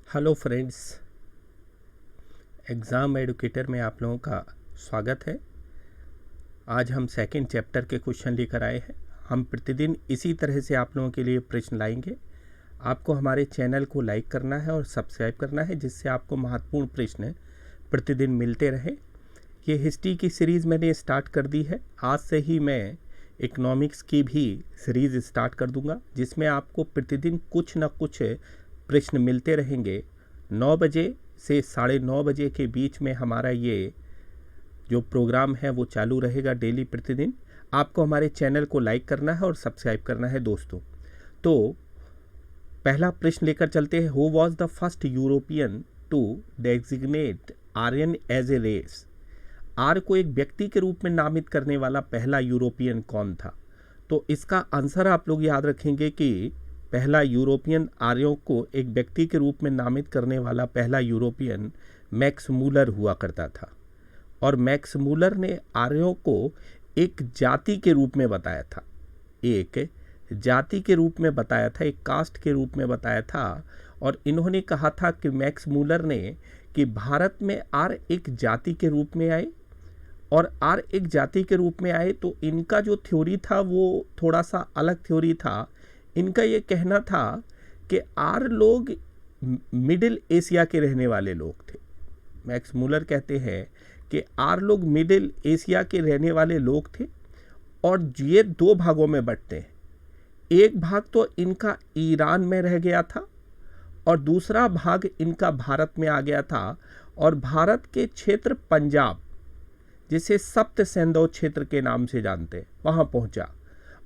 Hello friends, exam educator में आप लोगों का स्वागत है। आज हम सेकंड चैप्टर के क्वेश्चन लेकर आए हैं। हम प्रतिदिन इसी तरह से आप लोगों के लिए प्रश्न लाएंगे। आपको हमारे चैनल को लाइक करना है और सब्सक्राइब करना है, जिससे आपको महत्वपूर्ण प्रश्न प्रतिदिन मिलते रहे। ये हिस्ट्री की सीरीज़ मैंने स्टार्ट कर दी है। आज से ही मैं इकोनॉमिक्स की भी सीरीज़ स्टार्ट कर दूंगा, जिसमें आपको प्रतिदिन कुछ न कुछ प्रश्न मिलते रहेंगे। 9 बजे से 9:30 बजे के बीच में हमारा ये जो प्रोग्राम है वो चालू रहेगा डेली प्रतिदिन। आपको हमारे चैनल को लाइक करना है और सब्सक्राइब करना है दोस्तों। तो पहला प्रश्न लेकर चलते हैं। Who was the first European to designate Aryan as a race? आर्य को एक व्यक्ति के रूप में नामित करने वाला पहला यूरोपियन कौन था? तो इसका आंसर आप लोग याद रखेंगे कि पहला यूरोपियन आर्यों को एक व्यक्ति के रूप में नामित करने वाला पहला यूरोपियन मैक्स मूलर हुआ करता था। और मैक्स मूलर ने आर्यों को एक जाति के रूप में बताया था, एक जाति के रूप में बताया था, एक कास्ट के रूप में बताया था। और इन्होंने कहा था कि मैक्स मूलर ने कि भारत में आर्य एक जाति के रूप में आए, और आर्य एक जाति के रूप में आए तो इनका जो थ्योरी था वो थोड़ा सा अलग थ्योरी था। इनका ये कहना था कि आर्य लोग मिडिल एशिया के रहने वाले लोग थे। मैक्स मूलर कहते हैं कि आर्य लोग मिडिल एशिया के रहने वाले लोग थे, और ये दो भागों में बंटते हैं। एक भाग तो इनका ईरान में रह गया था और दूसरा भाग इनका भारत में आ गया था। और भारत के क्षेत्र पंजाब, जिसे सप्त सैंधव क्षेत्र के नाम से जानते हैं, वहाँ पहुँचा।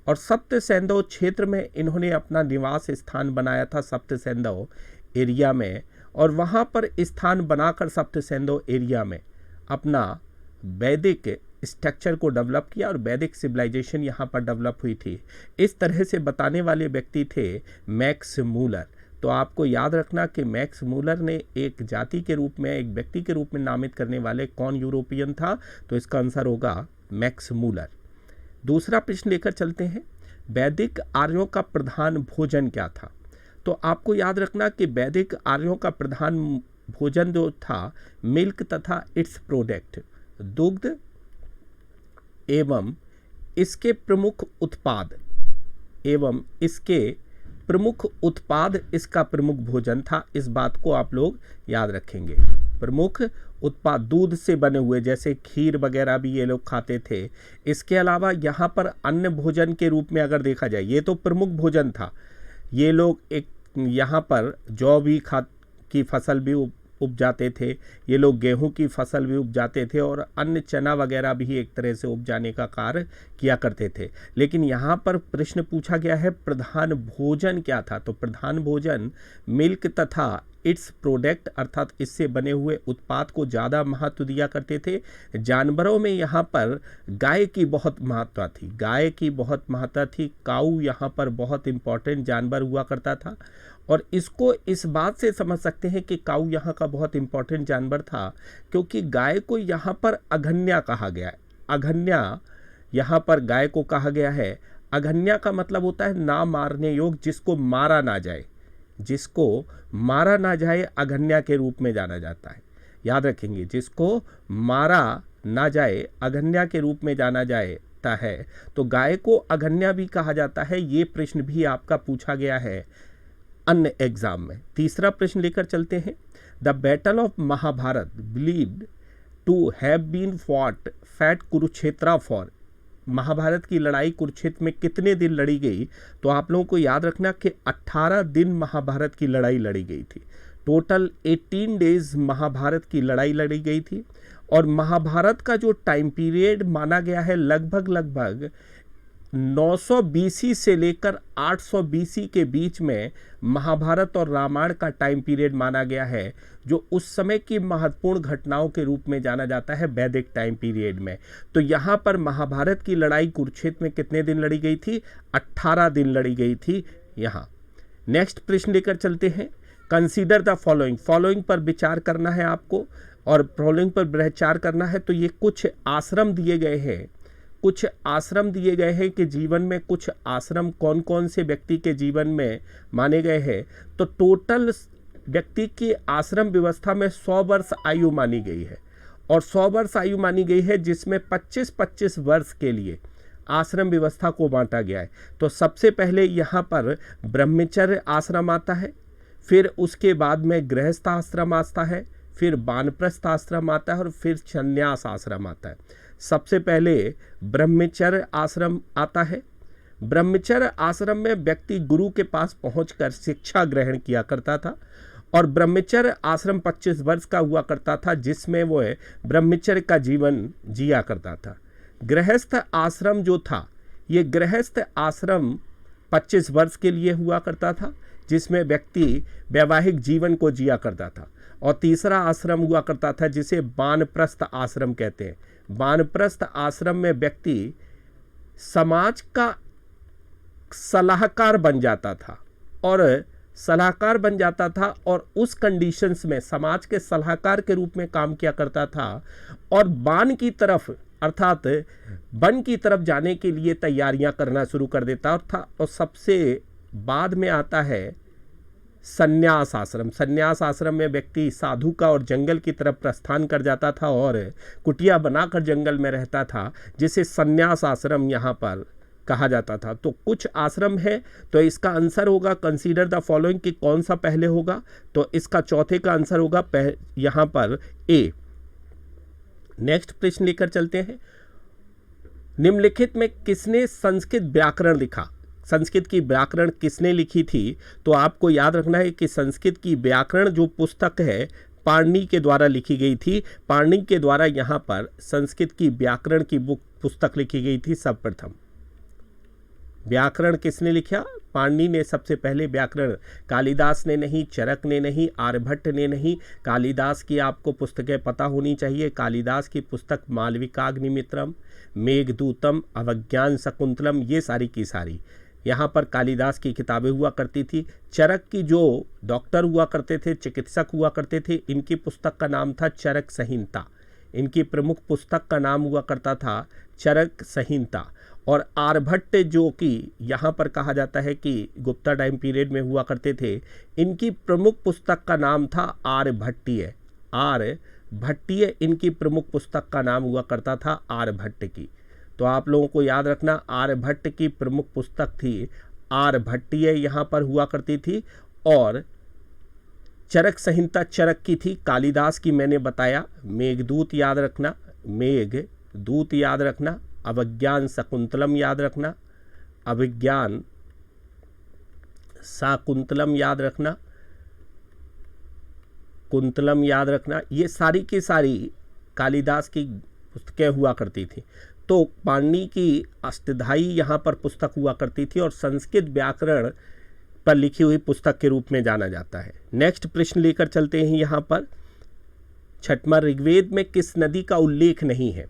और सप्त सैंधव क्षेत्र में इन्होंने अपना निवास स्थान बनाया था, सप्त सैंधव एरिया में। और वहाँ पर स्थान बनाकर सप्त सैंधव एरिया में अपना वैदिक स्ट्रक्चर को डेवलप किया, और वैदिक सिविलाइजेशन यहाँ पर डेवलप हुई थी। इस तरह से बताने वाले व्यक्ति थे मैक्स मूलर। तो आपको याद रखना कि मैक्स मूलर ने एक जाति के रूप में, एक व्यक्ति के रूप में नामित करने वाले कौन यूरोपियन था? तो इसका आंसर होगा मैक्स मूलर। दूसरा प्रश्न लेकर चलते हैं। वैदिक आर्यों का प्रधान भोजन क्या था? तो आपको याद रखना कि वैदिक आर्यों का प्रधान भोजन जो था, मिल्क तथा इट्स प्रोडक्ट, दुग्ध एवं इसके प्रमुख उत्पाद इसका प्रमुख भोजन था। इस बात को आप लोग याद रखेंगे। प्रमुख उत्पाद दूध से बने हुए, जैसे खीर वगैरह भी ये लोग खाते थे। इसके अलावा यहाँ पर अन्य भोजन के रूप में अगर देखा जाए, ये तो प्रमुख भोजन था। ये लोग एक यहाँ पर जौ भी की फसल भी उपजाते थे, ये लोग गेहूं की फसल भी उपजाते थे, और अन्य चना वगैरह भी एक तरह से उपजाने का कार्य किया करते थे। लेकिन यहाँ पर प्रश्न पूछा गया है प्रधान भोजन क्या था? तो प्रधान भोजन मिल्क तथा इट्स प्रोडक्ट, अर्थात इससे बने हुए उत्पाद को ज़्यादा महत्व दिया करते थे। जानवरों में यहाँ पर गाय की बहुत महत्ता थी, काऊ यहाँ पर बहुत इंपॉर्टेंट जानवर हुआ करता था। और इसको इस बात से समझ सकते हैं कि काऊ यहाँ का बहुत इंपॉर्टेंट जानवर था, क्योंकि गाय को यहाँ पर अघन्या कहा गया है। अघन्या यहाँ पर गाय को कहा गया है। अघन्या का मतलब होता है ना मारने योग्य, जिसको मारा ना जाए अघन्या के रूप में जाना जाता है। याद रखेंगे, जिसको मारा ना जाए अघन्या के रूप में जाना जाता है। तो गाय को अघन्या भी कहा जाता है। ये प्रश्न भी आपका पूछा गया है अन्य एग्जाम में। तीसरा प्रश्न लेकर चलते हैं। The battle of Mahabharata believed to have been fought fat Kurukshetra for. Mahabharata की लड़ाई कुरुक्षेत्र में कितने दिन लड़ी गई? तो आप लोगों को याद रखना कि 18 दिन महाभारत की लड़ाई लड़ी गई थी। टोटल 18 डेज महाभारत की लड़ाई लड़ी गई थी। और महाभारत का जो टाइम पीरियड माना गया है, लगभग 900 BC से लेकर 800 BC के बीच में महाभारत और रामायण का टाइम पीरियड माना गया है, जो उस समय की महत्वपूर्ण घटनाओं के रूप में जाना जाता है वैदिक टाइम पीरियड में। तो यहाँ पर महाभारत की लड़ाई कुरुक्षेत्र में कितने दिन लड़ी गई थी? 18 दिन लड़ी गई थी यहाँ। नेक्स्ट प्रश्न लेकर चलते हैं। कंसीडर द फॉलोइंग पर विचार करना है आपको, और फॉलोइंग पर विचार करना है। तो ये कुछ आश्रम दिए गए हैं कि जीवन में कुछ आश्रम कौन कौन से व्यक्ति के जीवन में माने गए हैं। तो टोटल व्यक्ति की आश्रम व्यवस्था में 100 वर्ष आयु मानी गई है, और 100 वर्ष आयु मानी गई है जिसमें 25-25 वर्ष के लिए आश्रम व्यवस्था को बांटा गया है। तो सबसे पहले यहाँ पर ब्रह्मचर्य आश्रम आता है, फिर उसके बाद में गृहस्थ आश्रम आता है, फिर वानप्रस्थ आश्रम आता है, और फिर संन्यास आश्रम आता है। सबसे पहले ब्रह्मचर्य आश्रम आता है। ब्रह्मचर्य आश्रम में व्यक्ति गुरु के पास पहुंचकर शिक्षा ग्रहण किया करता था, और ब्रह्मचर्य आश्रम 25 वर्ष का हुआ करता था, जिसमें वो ब्रह्मचर्य का जीवन जिया करता था। गृहस्थ आश्रम जो था, ये गृहस्थ आश्रम 25 वर्ष के लिए हुआ करता था, जिसमें व्यक्ति वैवाहिक जीवन को जिया करता था। और तीसरा आश्रम हुआ करता था जिसे वानप्रस्थ आश्रम कहते हैं। वानप्रस्थ आश्रम में व्यक्ति समाज का सलाहकार बन जाता था, और सलाहकार बन जाता था और उस कंडीशंस में समाज के सलाहकार के रूप में काम किया करता था, और वान की तरफ अर्थात वन की तरफ जाने के लिए तैयारियां करना शुरू कर देता था। और सबसे बाद में आता है संन्यास आश्रम। संन्यास आश्रम में व्यक्ति साधु का और जंगल की तरफ प्रस्थान कर जाता था और कुटिया बनाकर जंगल में रहता था, जिसे संन्यास आश्रम यहाँ पर कहा जाता था। तो कुछ आश्रम है, तो इसका आंसर होगा कंसीडर द फॉलोइंग कि कौन सा पहले होगा। तो इसका चौथे का आंसर होगा यहाँ पर ए। नेक्स्ट प्रश्न लेकर चलते हैं। निम्नलिखित में किसने संस्कृत व्याकरण लिखा? संस्कृत की व्याकरण किसने लिखी थी? तो आपको याद रखना है कि संस्कृत की व्याकरण जो पुस्तक है पाणिनि के द्वारा लिखी गई थी। पाणिनि के द्वारा यहाँ पर संस्कृत की व्याकरण की पुस्तक लिखी गई थी सर्वप्रथम। व्याकरण किसने लिखा? पाणिनि ने सबसे पहले व्याकरण। कालिदास ने नहीं, चरक ने नहीं, आर्यभट्ट ने नहीं। कालिदास की आपको पुस्तकें पता होनी चाहिए। कालिदास की पुस्तक मालविकाग्निमित्रम, मेघदूतम, अवज्ञान शकुंतलम, ये सारी की सारी यहाँ पर कालिदास की किताबें हुआ करती थी। चरक की जो डॉक्टर हुआ करते थे, चिकित्सक हुआ करते थे, इनकी पुस्तक का नाम था चरक संहिता। इनकी प्रमुख पुस्तक का नाम हुआ करता था चरक संहिता। और आर्यभट्ट जो कि यहाँ पर कहा जाता है कि गुप्ता टाइम पीरियड में हुआ करते थे, इनकी प्रमुख पुस्तक का नाम था आर्यभट्टीय। आर्यभट्टीय इनकी प्रमुख पुस्तक का नाम हुआ करता था आर्यभट्ट की। तो आप लोगों को याद रखना, आर्यभट्ट की प्रमुख पुस्तक थी आर्यभट्टीय यहाँ पर हुआ करती थी। और चरक संहिता चरक की थी। कालिदास की मैंने बताया। मेघदूत याद रखना, मेघदूत याद रखना। अवज्ञान शकुंतलम याद रखना, अभिज्ञान शाकुंतलम याद रखना, कुंतलम याद रखना। ये सारी की सारी कालिदास की पुस्तकें हुआ करती थी। तो पाणिनि की अष्टधाई यहाँ पर पुस्तक हुआ करती थी और संस्कृत व्याकरण पर लिखी हुई पुस्तक के रूप में जाना जाता है। नेक्स्ट प्रश्न लेकर चलते हैं यहाँ पर। छठवां, ऋग्वेद में किस नदी का उल्लेख नहीं है?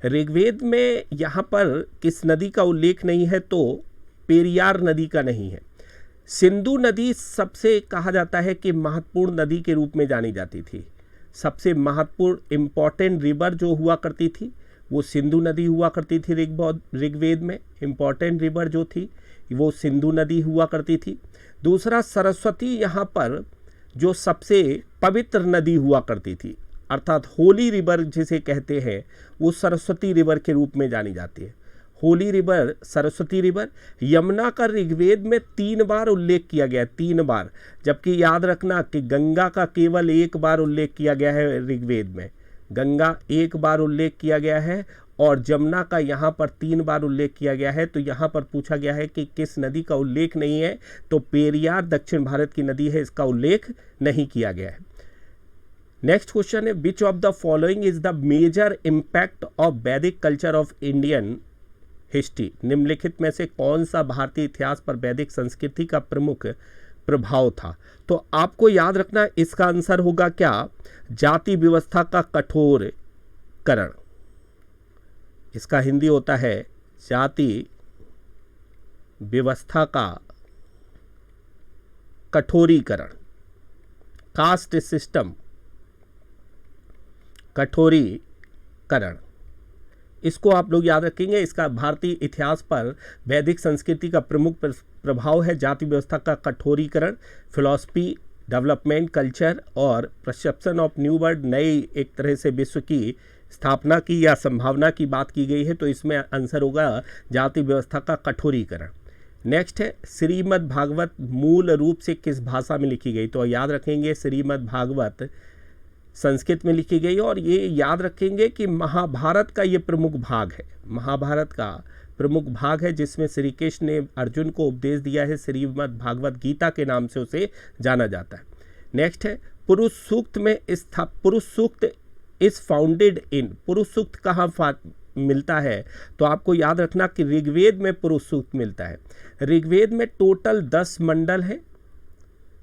ऋग्वेद में यहाँ पर किस नदी का उल्लेख नहीं है? तो पेरियार नदी का नहीं है। सिंधु नदी सबसे कहा जाता है कि महत्वपूर्ण नदी के रूप में जानी जाती थी। सबसे महत्वपूर्ण इम्पॉर्टेंट रिवर जो हुआ करती थी वो सिंधु नदी हुआ करती थी। ऋग्वेद में इम्पॉर्टेंट रिवर जो थी वो सिंधु नदी हुआ करती थी। दूसरा, सरस्वती यहाँ पर जो सबसे पवित्र नदी हुआ करती थी, अर्थात होली रिवर जिसे कहते हैं, वो सरस्वती रिवर के रूप में जानी जाती है। Holi river, Saraswati river. यमुना का ऋग्वेद में 3 बार उल्लेख किया गया है, 3 बार। जबकि याद रखना कि गंगा का केवल 1 बार उल्लेख किया गया है ऋग्वेद में। गंगा 1 बार उल्लेख किया गया है और जमुना का यहाँ पर 3 बार उल्लेख किया गया है। तो यहाँ पर पूछा गया है कि किस नदी का उल्लेख नहीं है? तो पेरियार दक्षिण भारत की नदी है, इसका उल्लेख नहीं किया गया है। नेक्स्ट क्वेश्चन है, which of the following is the major impact of Vedic culture of Indian history? निम्नलिखित में से कौन सा भारतीय इतिहास पर वैदिक संस्कृति का प्रमुख प्रभाव था? तो आपको याद रखना, इसका आंसर होगा क्या? जाति व्यवस्था का कठोरीकरण। इसका हिंदी होता है जाति व्यवस्था का कठोरीकरण, कास्ट सिस्टम कठोरीकरण। इसको आप लोग याद रखेंगे। इसका भारतीय इतिहास पर वैदिक संस्कृति का प्रमुख प्रभाव है जाति व्यवस्था का कठोरीकरण। फिलॉसफी डेवलपमेंट, कल्चर और परसेप्शन ऑफ न्यू वर्ल्ड, नई एक तरह से विश्व की स्थापना की या संभावना की बात की गई है, तो इसमें आंसर होगा जाति व्यवस्था का कठोरीकरण। नेक्स्ट है श्रीमद् भागवत मूल रूप से किस भाषा में लिखी गई, तो याद रखेंगे श्रीमद् भागवत संस्कृत में लिखी गई, और ये याद रखेंगे कि महाभारत का ये प्रमुख भाग है, महाभारत का प्रमुख भाग है जिसमें श्री कृष्ण ने अर्जुन को उपदेश दिया है, श्रीमद् भागवत गीता के नाम से उसे जाना जाता है। नेक्स्ट है पुरुष सूक्त में पुरुष सूक्त इज फाउंडेड इन, पुरुष सूक्त कहाँ मिलता है, तो आपको याद रखना कि ऋग्वेद में पुरुष सूक्त मिलता है। ऋग्वेद में टोटल 10 मंडल है,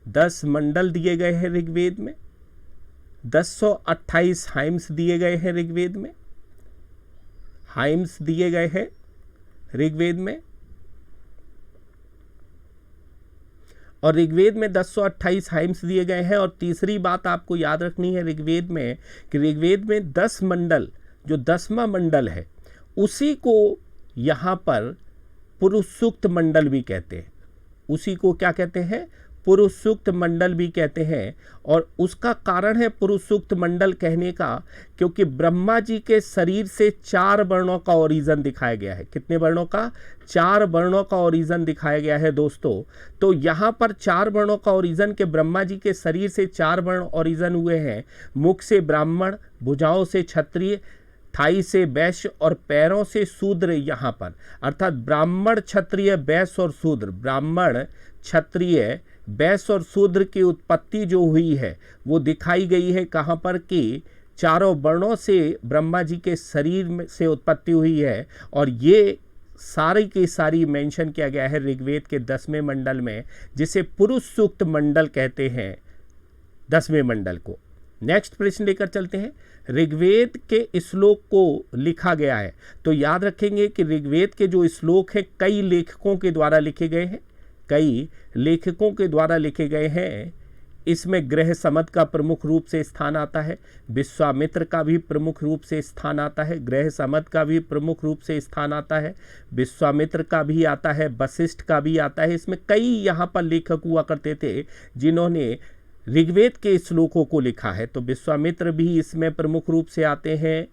10 मंडल दिए गए हैं ऋग्वेद में, 1028 हाइम्स दिए गए हैं ऋग्वेद में, हाइम्स दिए गए हैं ऋग्वेद में, और ऋग्वेद में 1028 हाइम्स दिए गए हैं। और तीसरी बात आपको याद रखनी है ऋग्वेद में कि ऋग्वेद में 10 मंडल, जो 10वां मंडल है उसी को यहाँ पर पुरुष सूक्त मंडल भी कहते हैं, उसी को क्या कहते हैं, पुरुष सूक्त मंडल भी कहते हैं। और उसका कारण है पुरुष सूक्त मंडल कहने का, क्योंकि ब्रह्मा जी के शरीर से 4 वर्णों का ओरिजिन दिखाया गया है। कितने वर्णों का, 4 वर्णों का ओरिजिन दिखाया गया है दोस्तों। तो यहाँ पर 4 वर्णों का ओरिजिन के ब्रह्मा जी के शरीर से 4 वर्ण ओरिजिन हुए हैं, मुख से ब्राह्मण, भुजाओं से क्षत्रिय, थाई से वैश्य और पैरों से शूद्र। यहाँ पर अर्थात ब्राह्मण, क्षत्रिय, वैश्य और शूद्र, ब्राह्मण, क्षत्रिय, वैश्य और शूद्र की उत्पत्ति जो हुई है वो दिखाई गई है कहाँ पर कि 4 वर्णों से ब्रह्मा जी के शरीर में से उत्पत्ति हुई है। और ये सारी की सारी मेंशन किया गया है ऋग्वेद के 10वें मंडल में, जिसे पुरुष सूक्त मंडल कहते हैं, 10वें मंडल को। नेक्स्ट प्रश्न लेकर चलते हैं। ऋग्वेद के श्लोक को लिखा गया है, तो याद रखेंगे कि ऋग्वेद के जो श्लोक हैं कई लेखकों के द्वारा लिखे गए हैं, कई लेखकों के द्वारा लिखे गए हैं। इसमें गृह समद का प्रमुख रूप से स्थान आता है, विश्वामित्र का भी प्रमुख रूप से स्थान आता है, गृह समद का भी प्रमुख रूप से स्थान आता है, विश्वामित्र का भी आता है, वशिष्ठ का भी आता है। इसमें कई यहाँ पर लेखक हुआ करते थे जिन्होंने ऋग्वेद के श्लोकों को लिखा है, तो विश्वामित्र भी इसमें प्रमुख रूप से आते हैं,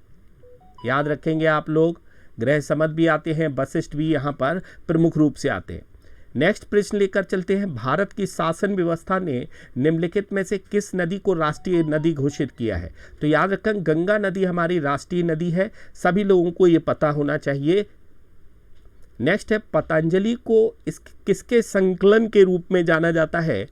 याद रखेंगे आप लोग। गृह समद भी आते हैं, वशिष्ठ भी यहाँ पर प्रमुख रूप से आते हैं। नेक्स्ट प्रश्न लेकर चलते हैं। भारत की शासन व्यवस्था ने निम्नलिखित में से किस नदी को राष्ट्रीय नदी घोषित किया है, तो याद रखें गंगा नदी हमारी राष्ट्रीय नदी है, सभी लोगों को ये पता होना चाहिए। नेक्स्ट है पतंजलि को किसके संकलन के रूप में जाना जाता है,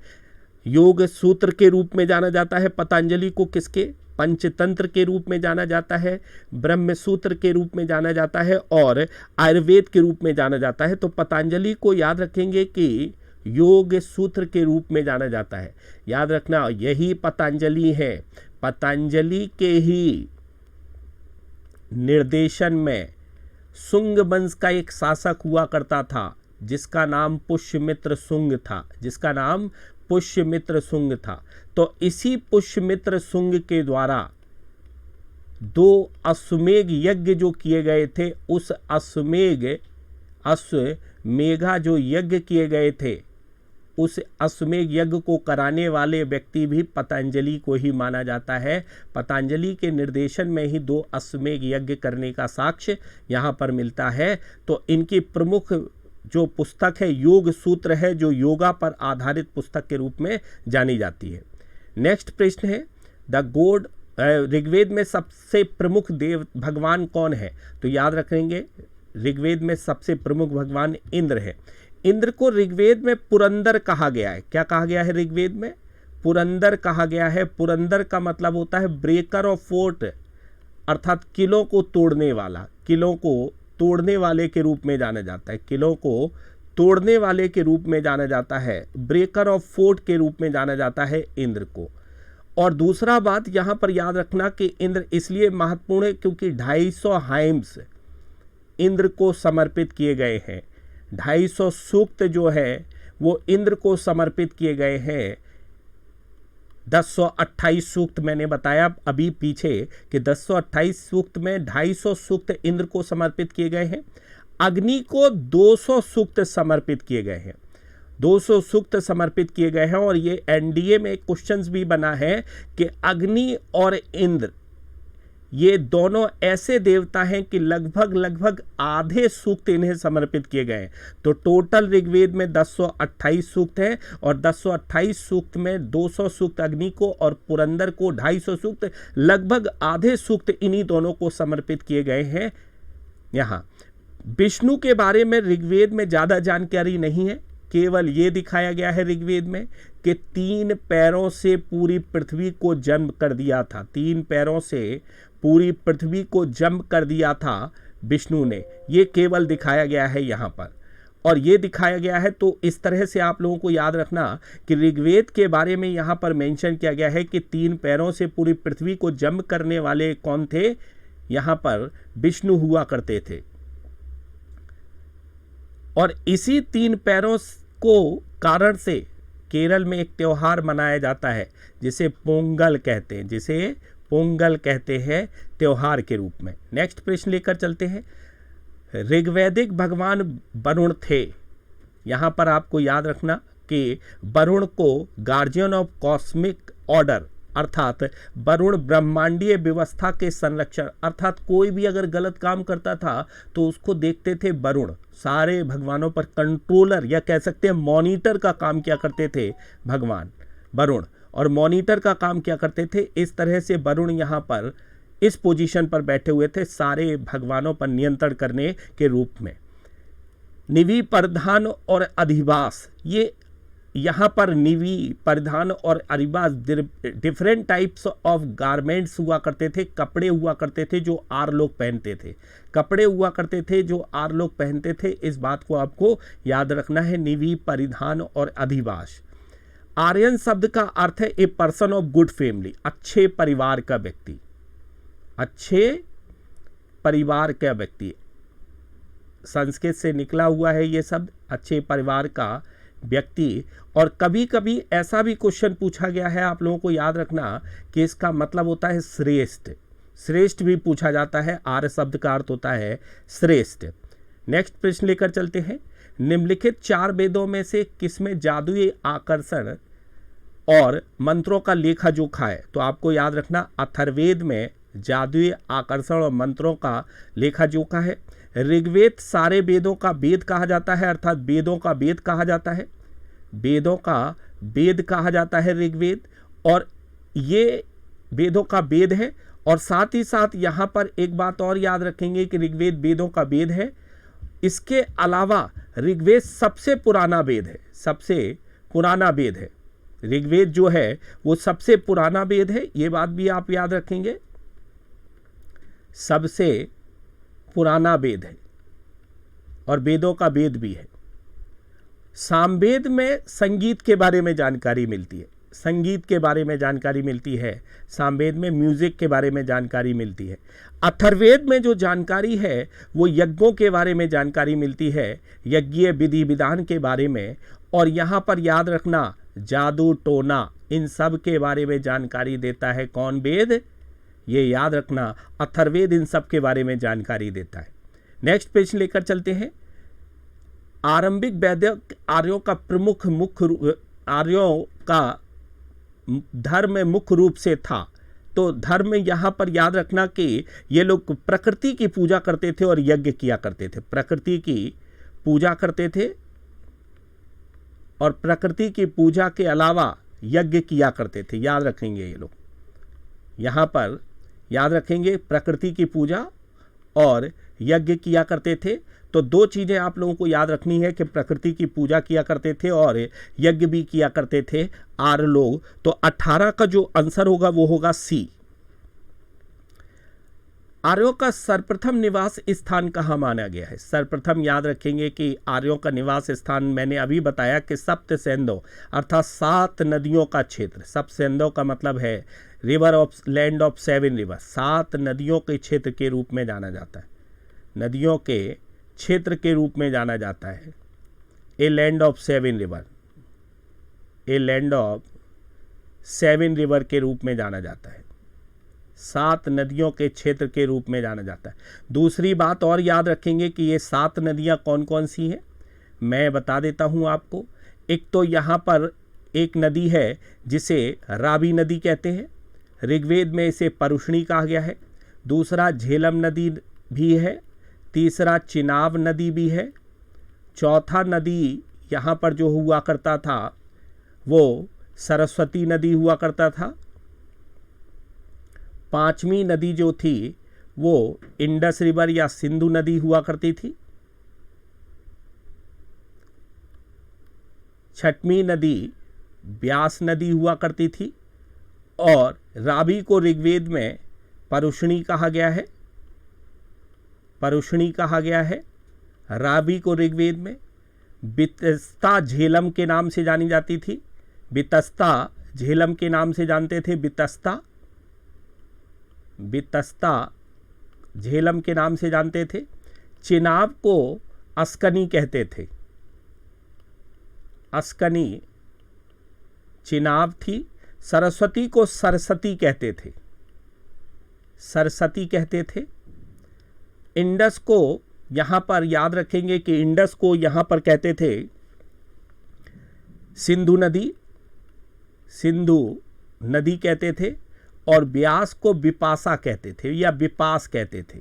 योग सूत्र के रूप में जाना जाता है पतंजलि को, किसके, पंचतंत्र के रूप में जाना जाता है, ब्रह्म सूत्र के रूप में जाना जाता है और आयुर्वेद के रूप में जाना जाता है। तो पतंजलि को याद रखेंगे कि योग सूत्र के रूप में जाना जाता है, याद रखना यही पतंजलि है। पतंजलि के ही निर्देशन में शुंग वंश का एक शासक हुआ करता था जिसका नाम पुष्यमित्र शुंग था, जिसका नाम पुष्यमित्र शुंग था। तो इसी पुष्यमित्र शुंग के द्वारा 2 अश्वमेघ यज्ञ जो किए गए थे, उस अश्वमेघा जो यज्ञ किए गए थे, उस अश्वमेघ यज्ञ को कराने वाले व्यक्ति भी पतंजलि को ही माना जाता है। पतंजलि के निर्देशन में ही 2 अश्वमेघ यज्ञ करने का साक्ष्य यहाँ पर मिलता है। तो इनकी प्रमुख जो पुस्तक है योग सूत्र है, जो योगा पर आधारित पुस्तक के रूप में जानी जाती है। नेक्स्ट प्रश्न है द गॉड, ऋग्वेद में सबसे प्रमुख देव भगवान कौन है, तो याद रखेंगे ऋग्वेद में सबसे प्रमुख भगवान इंद्र है। इंद्र को ऋग्वेद में पुरंदर कहा गया है। क्या कहा गया है ऋग्वेद में, पुरंदर कहा गया है। पुरंदर का मतलब होता है ब्रेकर ऑफ फोर्ट, अर्थात किलों को तोड़ने वाला, किलों को तोड़ने वाले के रूप में जाना जाता है, किलों को तोड़ने वाले के रूप में जाना जाता है, ब्रेकर ऑफ फोर्ट के रूप में जाना जाता है इंद्र को। और दूसरा बात यहाँ पर याद रखना कि इंद्र इसलिए महत्वपूर्ण है क्योंकि 250 हाइम्स इंद्र को समर्पित किए गए हैं, 250 सूक्त जो है वो इंद्र को समर्पित किए गए हैं। 1028 सूक्त मैंने बताया अभी पीछे कि 1028 सूक्त में 250 सूक्त इंद्र को समर्पित किए गए हैं। अग्नि को 200 सूक्त समर्पित किए गए हैं। 200 सूक्त समर्पित किए गए हैं। और ये एनडीए में क्वेश्चंस भी बना है कि अग्नि और इंद्र ये दोनों ऐसे देवता हैं कि लगभग आधे सूक्त इन्हें समर्पित किए गए हैं। तो टोटल ऋग्वेद में 1028 सूक्त हैं और 1028 सूक्त में 200 सूक्त अग्नि को और पुरंदर को 250 सूक्त, लगभग आधे सूक्त इन्हीं दोनों को समर्पित किए गए हैं। यहाँ विष्णु के बारे में ऋग्वेद में ज़्यादा जानकारी नहीं है, केवल ये दिखाया गया है ऋग्वेद में कि 3 पैरों से पूरी पृथ्वी को जन्म कर दिया था। 3 पैरों से पूरी पृथ्वी को जन्म कर दिया था विष्णु ने, ये केवल दिखाया गया है यहाँ पर। और ये दिखाया गया है, तो इस तरह से आप लोगों को याद रखना कि ऋग्वेद के बारे में यहाँ पर मेंशन किया गया है कि 3 पैरों से पूरी पृथ्वी को जन्म करने वाले कौन थे, यहाँ पर विष्णु हुआ करते थे। और इसी 3 पैरों को कारण से केरल में एक त्योहार मनाया जाता है जिसे पोंगल कहते हैं, जिसे पोंगल कहते हैं त्योहार के रूप में। नेक्स्ट प्रश्न लेकर चलते हैं। ऋग्वैदिक भगवान वरुण थे। यहाँ पर आपको याद रखना कि वरुण को गार्जियन ऑफ कॉस्मिक ऑर्डर, अर्थात वरुण ब्रह्मांडीय व्यवस्था के संरक्षण, अर्थात कोई भी अगर गलत काम करता था तो उसको देखते थे वरुण, सारे भगवानों पर कंट्रोलर या कह सकते हैं मॉनिटर का काम किया करते थे भगवान वरुण, और मॉनिटर का काम क्या करते थे। इस तरह से वरुण यहाँ पर इस पोजीशन पर बैठे हुए थे सारे भगवानों पर नियंत्रण करने के रूप में। निवि परिधान और अधिवास, ये यहाँ पर निवि परिधान और अधिवास डिफरेंट टाइप्स ऑफ गारमेंट्स हुआ करते थे, कपड़े हुआ करते थे जो आर्य लोग पहनते थे, कपड़े हुआ करते थे जो आर्य लोग पहनते थे। इस बात को आपको याद रखना है, निवि परिधान और अधिवास। आर्यन शब्द का अर्थ है a person of good family, अच्छे परिवार का व्यक्ति, अच्छे परिवार का व्यक्ति, संस्कृत से निकला हुआ है ये शब्द, अच्छे परिवार का व्यक्ति। और कभी कभी ऐसा भी क्वेश्चन पूछा गया है, आप लोगों को याद रखना कि इसका मतलब होता है श्रेष्ठ, श्रेष्ठ भी पूछा जाता है। आर्य शब्द का अर्थ होता है श्रेष्ठ। नेक्स्ट प्रश्न लेकर चलते हैं। निम्नलिखित 4 वेदों में से किसमें जादुई आकर्षण और मंत्रों का लेखा जोखा है? तो आपको याद रखना अथर्ववेद में जादुई आकर्षण और मंत्रों का लेखा जोखा है। ऋग्वेद सारे वेदों का वेद कहा जाता है, अर्थात वेदों का वेद कहा जाता है, वेदों का वेद कहा जाता है ऋग्वेद, और ये वेदों का वेद है। और साथ ही साथ यहाँ पर एक बात और याद रखेंगे कि ऋग्वेद वेदों का वेद है। इसके अलावा ऋग्वेद सबसे पुराना वेद है, सबसे पुराना वेद है। ऋग्वेद जो है वो सबसे पुराना वेद है, ये बात भी आप याद रखेंगे, सबसे पुराना वेद है और वेदों का वेद भी है। सामवेद में संगीत के बारे में जानकारी मिलती है, संगीत के बारे में जानकारी मिलती है। सामवेद में म्यूजिक के बारे में जानकारी मिलती है। अथर्ववेद में जो जानकारी है वो यज्ञों के बारे में जानकारी मिलती है, यज्ञीय विधि विधान के बारे में। और यहाँ पर याद रखना जादू टोना इन सब के बारे में जानकारी देता है कौन वेद, ये याद रखना अथर्ववेद इन सब के बारे में जानकारी देता है। नेक्स्ट पेज लेकर चलते हैं। आरंभिक वैदिक आर्यों का प्रमुख आर्यों का धर्म मुख्य रूप से था। तो धर्म यहाँ पर याद रखना कि ये लोग प्रकृति की पूजा करते थे और यज्ञ किया करते थे, प्रकृति की पूजा करते थे और प्रकृति की पूजा के अलावा यज्ञ किया करते थे। याद रखेंगे ये लोग, यहाँ पर याद रखेंगे प्रकृति की पूजा और यज्ञ किया करते थे। तो 2 चीज़ें आप लोगों को याद रखनी है कि प्रकृति की पूजा किया करते थे और यज्ञ भी किया करते थे आर्य लोग। तो 18 का जो आंसर होगा वो होगा सी। आर्यों का सर्वप्रथम निवास स्थान कहाँ माना गया है? सर्वप्रथम याद रखेंगे कि आर्यों का निवास स्थान मैंने अभी बताया कि सप्त सिंधु अर्थात 7 नदियों का क्षेत्र। सप्त सिंधु का मतलब है river of land of 7 river, 7 नदियों के क्षेत्र के रूप में जाना जाता है, नदियों के क्षेत्र के रूप में जाना जाता है। A land of 7 river, a land of 7 river के रूप में जाना जाता है, 7 नदियों के क्षेत्र के रूप में जाना जाता है। दूसरी बात और याद रखेंगे कि ये 7 नदियाँ कौन कौन सी हैं, मैं बता देता हूँ आपको। एक तो यहाँ पर एक नदी है जिसे रावी नदी कहते हैं, ऋग्वेद में इसे परुष्णी कहा गया है। दूसरा झेलम नदी भी है, तीसरा चिनाब नदी भी है, चौथा नदी यहाँ पर जो हुआ करता था वो सरस्वती नदी हुआ करता था, पांचवी नदी जो थी वो इंडस रिवर या सिंधु नदी हुआ करती थी, छठवीं नदी ब्यास नदी हुआ करती थी, और रावी को ऋग्वेद में परुष्णी कहा गया है, परुष्णी कहा गया है रावी को ऋग्वेद में। बितस्ता झेलम के नाम से जानी जाती थी, बितस्ता झेलम के नाम से जानते थे, बितस्ता झेलम के नाम से जानते थे। चिनाब को अस्कनी कहते थे, अस्कनी चिनाब थी। सरस्वती को सरस्वती कहते थे, सरस्वती कहते थे। इंडस को यहाँ पर याद रखेंगे कि इंडस को यहाँ पर कहते थे सिंधु नदी, सिंधु नदी कहते थे, और ब्यास को विपासा कहते थे या विपास कहते थे,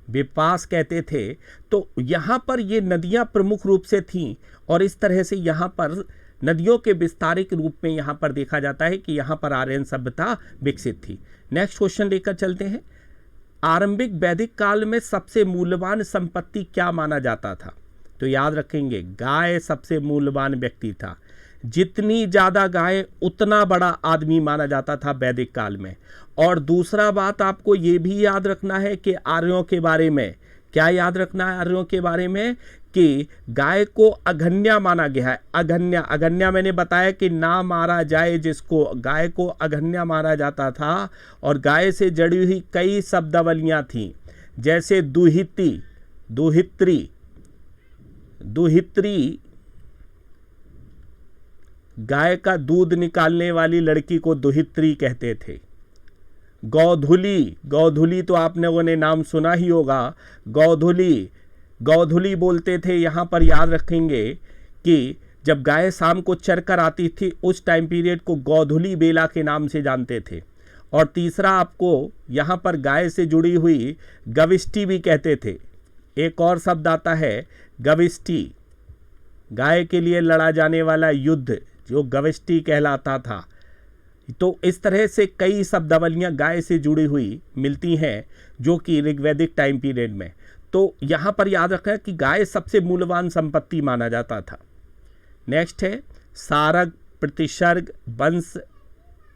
विपास कहते थे। तो यहाँ पर ये नदियाँ प्रमुख रूप से थीं, और इस तरह से यहाँ पर नदियों के विस्तारित रूप में यहाँ पर देखा जाता है कि यहाँ पर आर्यन सभ्यता विकसित थी। नेक्स्ट क्वेश्चन लेकर चलते हैं। आरंभिक वैदिक काल में सबसे मूल्यवान संपत्ति क्या माना जाता था? तो याद रखेंगे गाय सबसे मूल्यवान व्यक्ति था। जितनी ज़्यादा गाय उतना बड़ा आदमी माना जाता था वैदिक काल में। और दूसरा बात आपको ये भी याद रखना है कि आर्यों के बारे में क्या याद रखना है? आर्यों के बारे में कि गाय को अघन्या माना गया है। अघन्या, अघन्या मैंने बताया कि ना मारा जाए जिसको, गाय को अघन्या माना जाता था। और गाय से जड़ी हुई कई शब्दावलियाँ थीं, जैसे दुहित्री, दुहित्री, दुहित्री गाय का दूध निकालने वाली लड़की को दुहित्री कहते थे। गौधुली, गौधुली तो आप लोगों ने नाम सुना ही होगा। गौधुली, गौधुली बोलते थे। यहाँ पर याद रखेंगे कि जब गाय शाम को चर कर आती थी उस टाइम पीरियड को गौधुली बेला के नाम से जानते थे। और तीसरा आपको यहाँ पर गाय से जुड़ी हुई गविष्टि भी कहते थे। एक और शब्द आता है गविष्टि, गाय के लिए लड़ा जाने वाला युद्ध जो गविष्टि कहलाता था। तो इस तरह से कई शब्दावलियाँ गाय से जुड़ी हुई मिलती हैं जो कि ऋग्वैदिक टाइम पीरियड में। तो यहाँ पर याद रखें कि गाय सबसे मूल्यवान संपत्ति माना जाता था। नेक्स्ट है सारग, प्रतिसर्ग, वंश,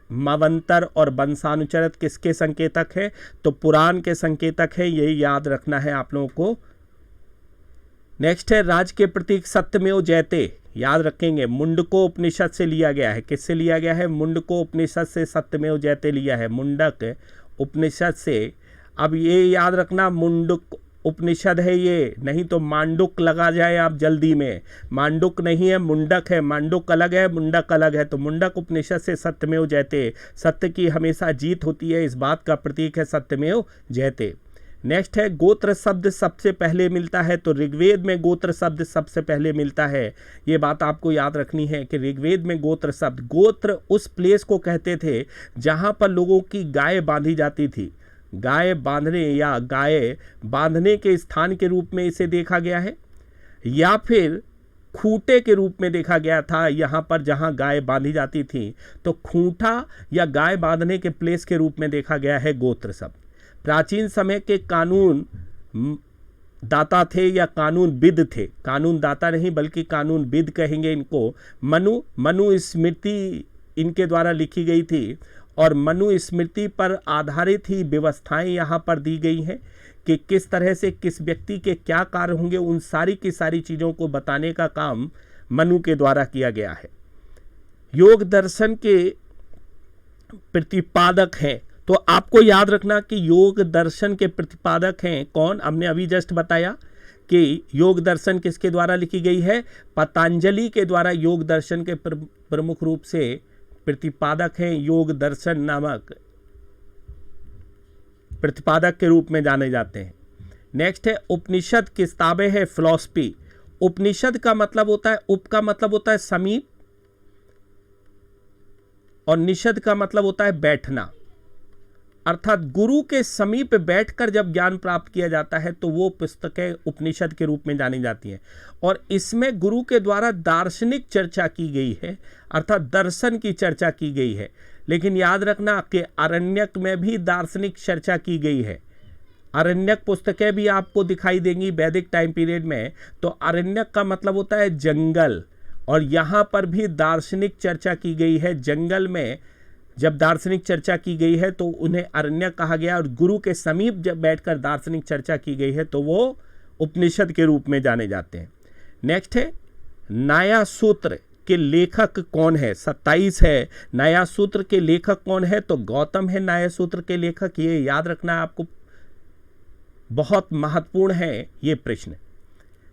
मवंतर और वंशानुचरित किसके संकेतक है? तो पुराण के संकेतक है, यही याद रखना है आप लोगों को। नेक्स्ट है राज के प्रतीक सत्यमेव जयते, याद रखेंगे मुंडको उपनिषद से लिया गया है। किससे लिया गया है? मुंडको उपनिषद से सत्यमेव जयते लिया है, मुंडक उपनिषद से। अब ये याद रखना मुंडक उपनिषद है ये, नहीं तो मांडुक लगा जाए आप जल्दी में। मांडुक नहीं है, मुंडक है। मांडुक अलग है, मुंडक अलग है। तो मुंडक उपनिषद से सत्यमेव जयते, सत्य की हमेशा जीत होती है, इस बात का प्रतीक है सत्यमेव जयते। नेक्स्ट है गोत्र शब्द सबसे पहले मिलता है। तो ऋग्वेद में गोत्र शब्द सबसे पहले मिलता है। ये बात आपको याद रखनी है कि ऋग्वेद में गोत्र शब्द, गोत्र उस प्लेस को कहते थे जहाँ पर लोगों की गाय बांधी जाती थी। गाय बांधने या गाय बांधने के स्थान के रूप में इसे देखा गया है, या फिर खूंटे के रूप में देखा गया था। यहाँ पर जहाँ गाय बांधी जाती थी तो खूंटा या गाय बांधने के प्लेस के रूप में देखा गया है गोत्र शब्द। प्राचीन समय के कानून दाता थे या कानूनविद थे, कानून दाता नहीं बल्कि कानूनविद कहेंगे इनको। मनु स्मृति इनके द्वारा लिखी गई थी, और मनु स्मृति पर आधारित ही व्यवस्थाएं यहाँ पर दी गई हैं कि किस तरह से किस व्यक्ति के क्या कार्य होंगे, उन सारी की सारी चीज़ों को बताने का काम मनु के द्वारा किया गया है। योग दर्शन के प्रतिपादक हैं, तो आपको याद रखना कि योग दर्शन के प्रतिपादक हैं कौन? हमने अभी जस्ट बताया कि योग दर्शन किसके द्वारा लिखी गई है? पतंजलि के द्वारा योग दर्शन के प्रमुख रूप से प्रतिपादक हैं। योग दर्शन नामक प्रतिपादक के रूप में जाने जाते हैं। नेक्स्ट है उपनिषद किताबें हैं फिलॉसफी। उपनिषद का मतलब होता है, उप का मतलब होता है समीप, और निषद का मतलब होता है बैठना। अर्थात गुरु के समीप बैठकर जब ज्ञान प्राप्त किया जाता है तो वो पुस्तकें उपनिषद के रूप में जानी जाती हैं। और इसमें गुरु के द्वारा दार्शनिक चर्चा की गई है, अर्थात दर्शन की चर्चा की गई है। लेकिन याद रखना कि आरण्यक में भी दार्शनिक चर्चा की गई है। आरण्यक पुस्तकें भी आपको दिखाई देंगी वैदिक टाइम पीरियड में। तो आरण्यक का मतलब होता है जंगल, और यहाँ पर भी दार्शनिक चर्चा की गई है। जंगल में जब दार्शनिक चर्चा की गई है तो उन्हें अरण्यक कहा गया, और गुरु के समीप जब बैठकर दार्शनिक चर्चा की गई है तो वो उपनिषद के रूप में जाने जाते हैं। नेक्स्ट है न्याय सूत्र के लेखक कौन है। 27 है। न्याय सूत्र के लेखक कौन है, तो गौतम है न्याय सूत्र के लेखक। ये याद रखना आपको, बहुत महत्वपूर्ण है ये प्रश्न।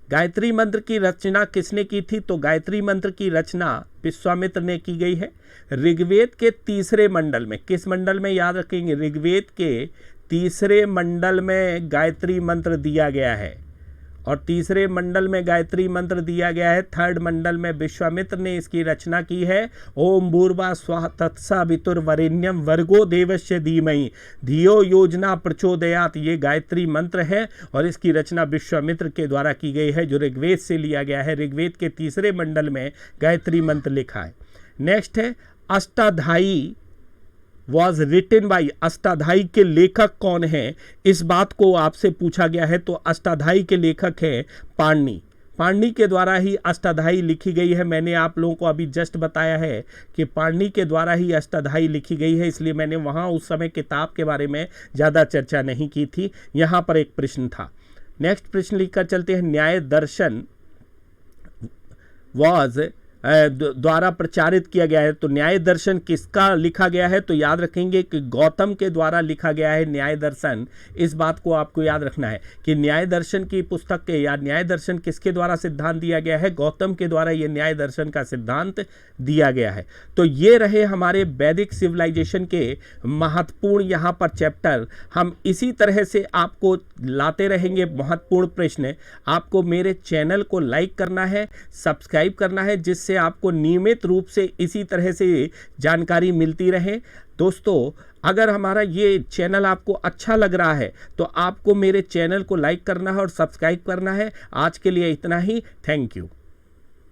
गायत्री मंत्र की रचना किसने की थी, तो गायत्री मंत्र की रचना विश्वामित्र ने की गई है। ऋग्वेद के तीसरे मंडल में, किस मंडल में याद रखेंगे, ऋग्वेद के तीसरे मंडल में गायत्री मंत्र दिया गया है। और तीसरे मंडल में गायत्री मंत्र दिया गया है। थर्ड मंडल में विश्वामित्र ने इसकी रचना की है। ओम भूर्भुवः स्वः तत्सवितुर्वरेण्यं भर्गो देवस्य धीमहि धियो योजना प्रचोदयात्, ये गायत्री मंत्र है और इसकी रचना विश्वामित्र के द्वारा की गई है, जो ऋग्वेद से लिया गया है। ऋग्वेद के तीसरे मंडल में गायत्री मंत्र लिखा है। नेक्स्ट है Ashtadhyayi was written by, Ashtadhyayi के लेखक कौन है, इस बात को आपसे पूछा गया है। तो अष्टाध्यायी के लेखक है पाणिनि। पाणिनि के द्वारा ही अष्टाध्यायी लिखी गई है। मैंने आप लोगों को अभी जस्ट बताया है कि पाणिनि के द्वारा ही अष्टाध्यायी लिखी गई है, इसलिए मैंने वहाँ उस समय किताब के बारे में ज़्यादा चर्चा नहीं की थी। यहाँ पर एक प्रश्न था। नेक्स्ट प्रश्न लिखकर चलते हैं। न्याय दर्शन वॉज द्वारा प्रचारित किया गया है, तो न्याय दर्शन किसका लिखा गया है, तो याद रखेंगे कि गौतम के द्वारा लिखा गया है न्याय दर्शन। इस बात को आपको याद रखना है कि न्याय दर्शन की पुस्तक के या न्याय दर्शन किसके द्वारा सिद्धांत दिया गया है, गौतम के द्वारा ये न्याय दर्शन का सिद्धांत दिया गया है। तो ये रहे हमारे वैदिक सिविलाइजेशन के महत्वपूर्ण यहाँ पर चैप्टर। हम इसी तरह से आपको लाते रहेंगे महत्वपूर्ण प्रश्न। आपको मेरे चैनल को लाइक करना है, सब्सक्राइब करना है, जिससे आपको नियमित रूप से इसी तरह से जानकारी मिलती रहे। दोस्तों, अगर हमारा ये चैनल आपको अच्छा लग रहा है तो आपको मेरे चैनल को लाइक करना है और सब्सक्राइब करना है। आज के लिए इतना ही। Thank you.